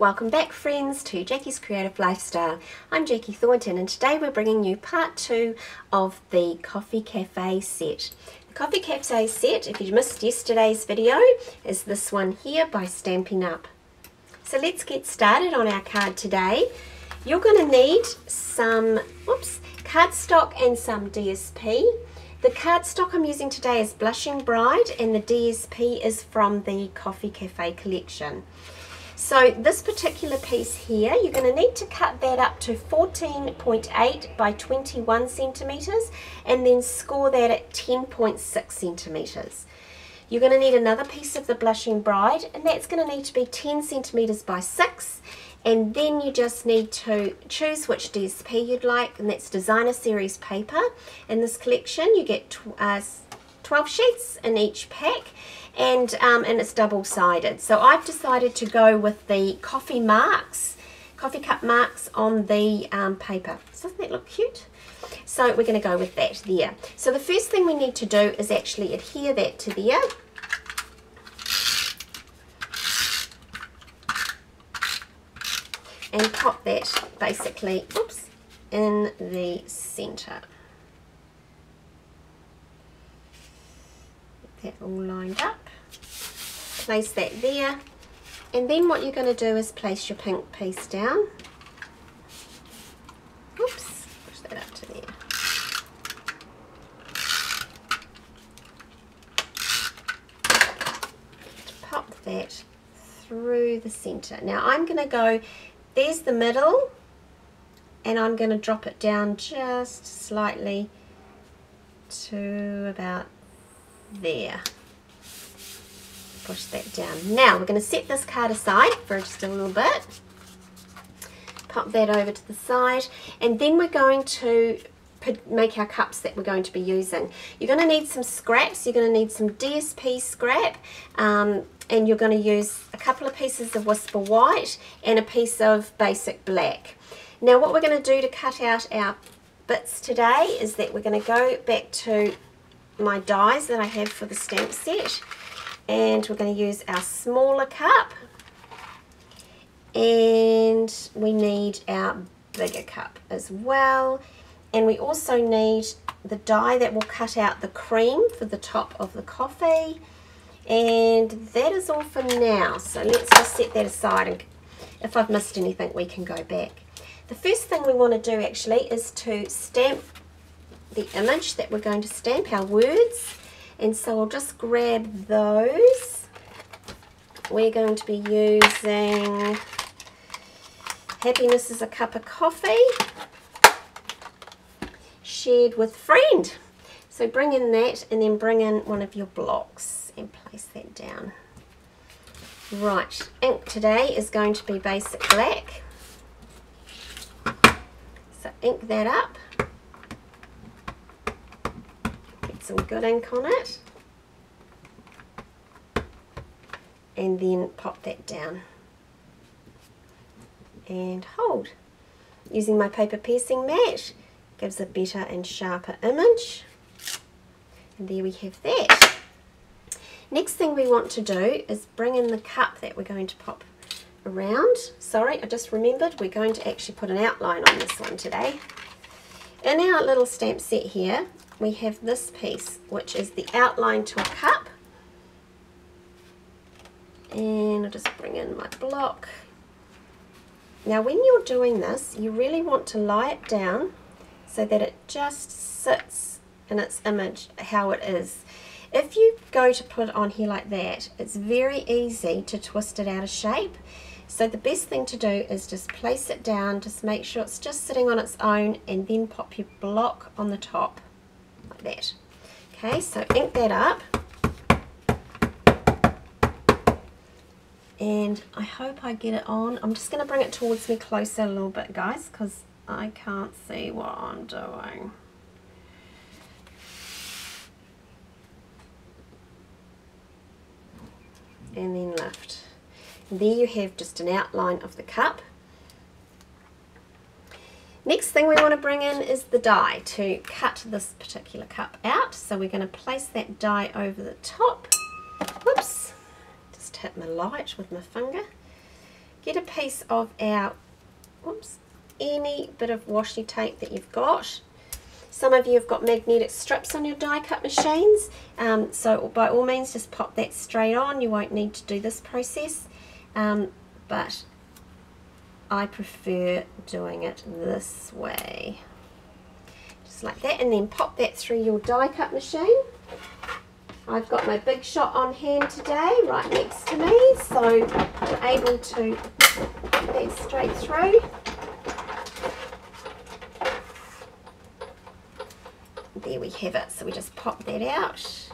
Welcome back friends to Jackie's Creative Lifestyle. I'm Jackie Thornton and today we're bringing you part 2 of the Coffee Cafe set. The Coffee Cafe set, if you missed yesterday's video, is this one here by Stampin Up. So let's get started on our card today. You're going to need some cardstock and some DSP. The cardstock I'm using today is Blushing Bride and the DSP is from the Coffee Cafe collection. So this particular piece here, you're going to need to cut that up to 14.8 by 21 centimeters and then score that at 10.6 centimeters. You're going to need another piece of the Blushing Bride and that's going to need to be 10 centimeters by 6, and then you just need to choose which DSP you'd like, and that's Designer Series paper. In this collection you get 12 sheets in each pack, and it's double-sided. So I've decided to go with the coffee cup marks on the paper. Doesn't that look cute? So we're going to go with that there. So the first thing we need to do is actually adhere that to there. And pop that basically, in the center. Get that all lined up. Place that there. And then what you're going to do is place your pink piece down. Push that up to there. Pop that through the center. Now I'm going to go, there's the middle, and I'm going to drop it down just slightly to about there. Push that down. Now we're going to set this card aside for just a little bit. Pop that over to the side, and then we're going to make our cups that we're going to be using. You're going to need some scraps. You're going to need some DSP scrap, and you're going to use a couple of pieces of Whisper White and a piece of Basic Black. Now what we're going to do to cut out our bits today is that we're going to go back to my dies that I have for the stamp set, and we're going to use our smaller cup, and we need our bigger cup as well, and we also need the die that will cut out the cream for the top of the coffee. And that is all for now, so let's just set that aside, and if I've missed anything we can go back. The first thing we want to do actually is to stamp the image that we're going to stamp, our words, and so I'll just grab those. We're going to be using Happiness is a Cup of Coffee, Shared with Friend. So bring in that, and then bring in one of your blocks and place that down. Right, ink today is going to be Basic Black. So ink that up. Get some good ink on it. And then pop that down. And hold. Using my paper piercing mat gives a better and sharper image. And there we have that. Next thing we want to do is bring in the cup that we're going to pop around. Sorry, I just remembered we're going to actually put an outline on this one today. In our little stamp set here, we have this piece, which is the outline to a cup. And I'll just bring in my block. Now when you're doing this, you really want to lie it down so that it just sits in its image how it is. If you go to put it on here like that, it's very easy to twist it out of shape. So the best thing to do is just place it down, just make sure it's just sitting on its own, and then pop your block on the top like that. Okay, so ink that up. And I hope I get it on. I'm just going to bring it towards me closer a little bit, guys, because I can't see what I'm doing. And then lift. And there you have just an outline of the cup. Next thing we want to bring in is the die to cut this particular cup out. So we're going to place that die over the top. Whoops, just hit my light with my finger. get a piece of our, any bit of washi tape that you've got. Some of you have got magnetic strips on your die cut machines, so by all means just pop that straight on. You won't need to do this process, but I prefer doing it this way. Just like that, and then pop that through your die cut machine. I've got my Big Shot on hand today, right next to me, so I'm able to put that straight through. There we have it, so we just pop that out,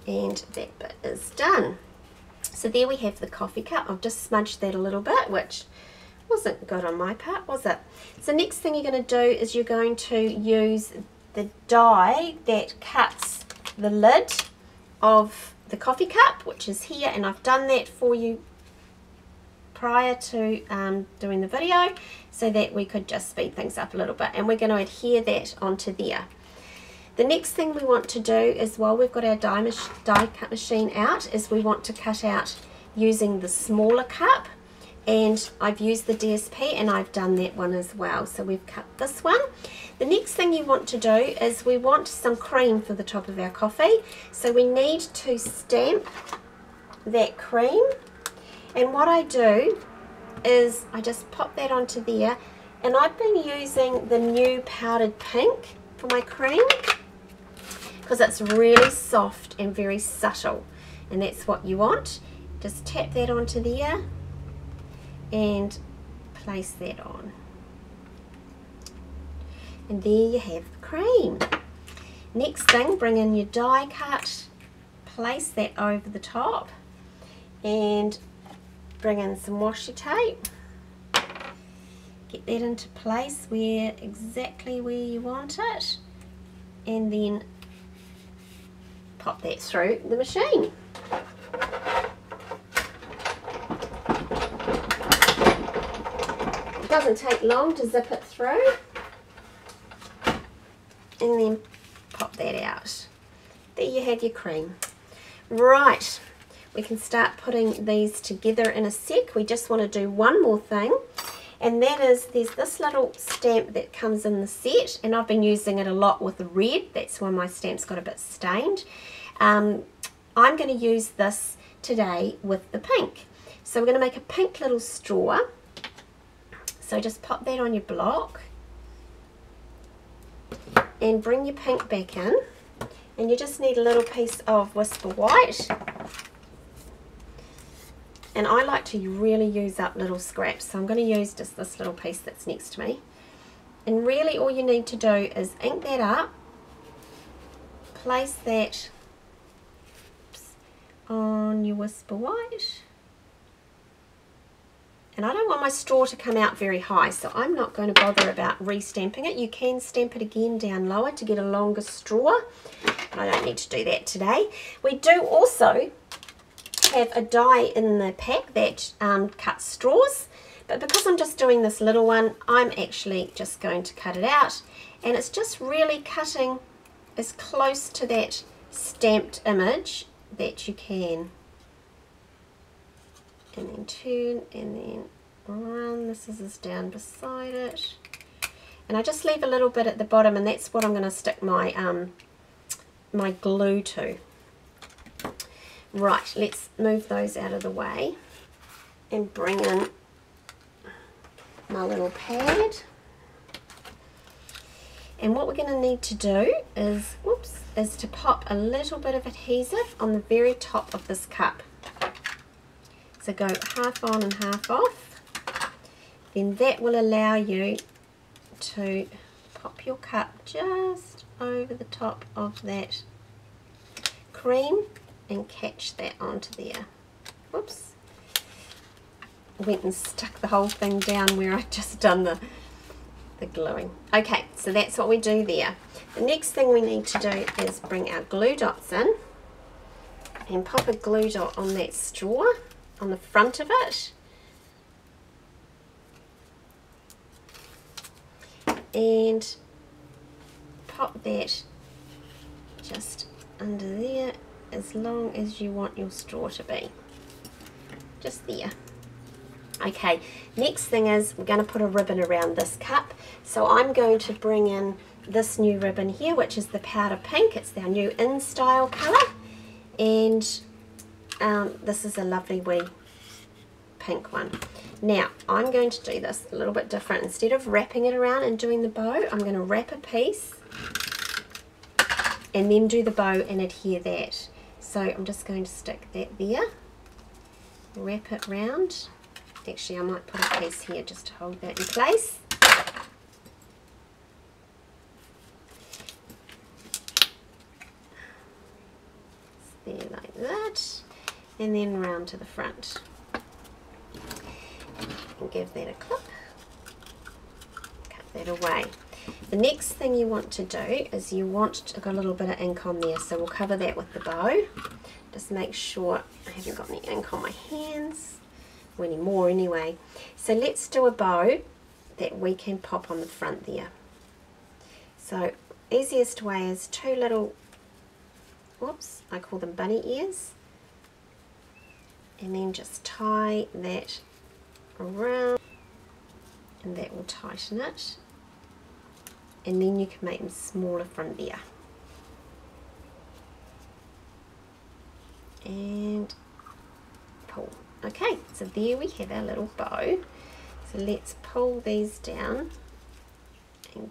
and that bit is done. So there we have the coffee cup. I've just smudged that a little bit, which wasn't good on my part, was it? So next thing you're going to do is you're going to use the die that cuts the lid of the coffee cup, which is here, and I've done that for you prior to doing the video so that we could just speed things up a little bit, and we're going to adhere that onto there. The next thing we want to do is, while we've got our die cut machine out, is we want to cut out using the smaller cup, and I've used the DSP and I've done that one as well, so we've cut this one. The next thing you want to do is we want some cream for the top of our coffee, so we need to stamp that cream, and what I do is I just pop that onto there, and I've been using the new powdered pink for my cream because it's really soft and very subtle, and that's what you want. Just tap that onto there and place that on, and there you have the cream. Next thing, bring in your die cut, place that over the top, and bring in some washi tape, get that into place exactly where you want it, and then pop that through the machine. It doesn't take long to zip it through, and then pop that out. There you have your cream. Right, we can start putting these together in a sec. We just want to do one more thing, and that is there's this little stamp that comes in the set, and I've been using it a lot with the red. That's why my stamp's got a bit stained. I'm going to use this today with the pink. So we're going to make a pink little straw. So just pop that on your block and bring your pink back in, and you just need a little piece of Whisper White, and I like to really use up little scraps, so I'm going to use just this little piece that's next to me. And really all you need to do is ink that up, place that on your Whisper White, and I don't want my straw to come out very high, so I'm not going to bother about re-stamping it. You can stamp it again down lower to get a longer straw, but I don't need to do that today. We do also have a die in the pack that cuts straws, but because I'm just doing this little one, I'm actually just going to cut it out, and it's just really cutting as close to that stamped image that you can, and then turn and then run the scissors down beside it, and I just leave a little bit at the bottom, and that's what I'm going to stick my my glue to. Right, let's move those out of the way and bring in my little pad. And what we're going to need to do is, is to pop a little bit of adhesive on the very top of this cup. So go half on and half off. Then that will allow you to pop your cup just over the top of that cream and catch that onto there. Whoops. I went and stuck the whole thing down where I'd just done the gluing. Okay, so that's what we do there. The next thing we need to do is bring our glue dots in and pop a glue dot on that straw on the front of it, and pop that just under there as long as you want your straw to be. Just there. Okay, next thing is we're going to put a ribbon around this cup. So I'm going to bring in this new ribbon here, which is the powder pink. It's our new in style colour, and this is a lovely wee pink one. Now I'm going to do this a little bit different. Instead of wrapping it around and doing the bow, I'm going to wrap a piece and then do the bow and adhere that. So I'm just going to stick that there, wrap it round. Actually, I might put a piece here just to hold that in place. There like that, and then round to the front. And give that a clip. Cut that away. The next thing you want to do is you want to got a little bit of ink on there, so we'll cover that with the bow. Just make sure I haven't got any ink on my hands, or any more anyway. So let's do a bow that we can pop on the front there. So easiest way is two little, whoops, I call them bunny ears, and then just tie that around, and that will tighten it, and then you can make them smaller from there. And pull. Okay, so there we have our little bow. So let's pull these down and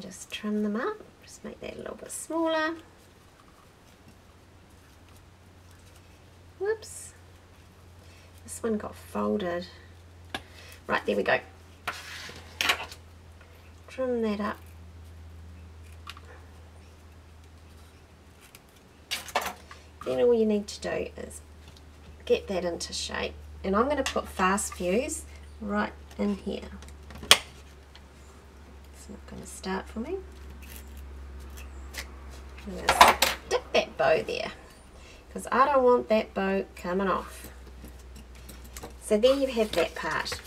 just trim them up. Just make that a little bit smaller. Whoops. This one got folded. Right, there we go. Trim that up. Then all you need to do is get that into shape. And I'm going to put fast fuse right in here. It's not going to start for me. I'm going to stick that bow there, because I don't want that bow coming off. So there you have that part.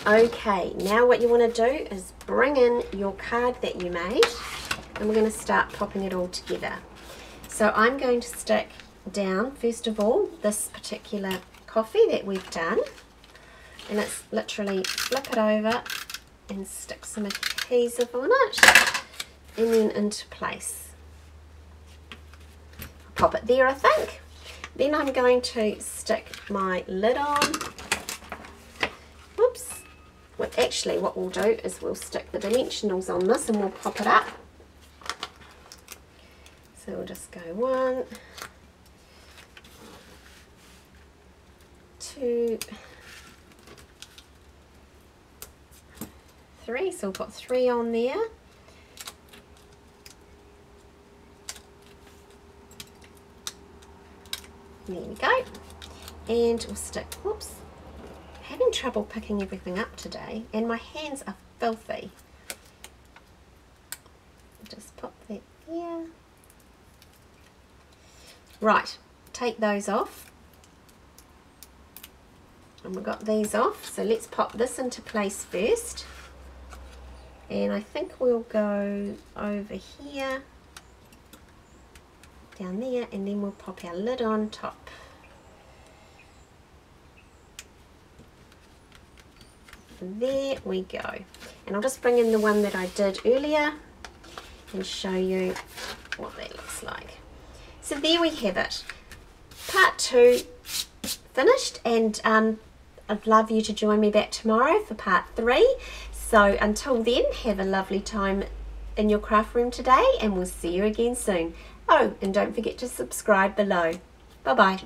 Okay, now what you want to do is bring in your card that you made, and we're going to start popping it all together. So I'm going to stick down, first of all, this particular coffee that we've done, and it's literally flip it over and stick some adhesive on it, and then into place. Pop it there, I think. Then I'm going to stick my lid on. Whoops. Well, actually what we'll do is we'll stick the dimensionals on this and we'll pop it up. So we'll just go 1, 2, 3. So we'll put 3 on there. There we go. And we'll stick, whoops, having trouble picking everything up today, and my hands are filthy. Just pop that there. Right, take those off. And we've got these off, so let's pop this into place first. And I think we'll go over here, down there, and then we'll pop our lid on top. There we go. And I'll just bring in the one that I did earlier and show you what that looks like. So there we have it. Part 2 finished, and I'd love you to join me back tomorrow for part 3. So until then, have a lovely time in your craft room today, and we'll see you again soon. Oh, and don't forget to subscribe below. Bye bye.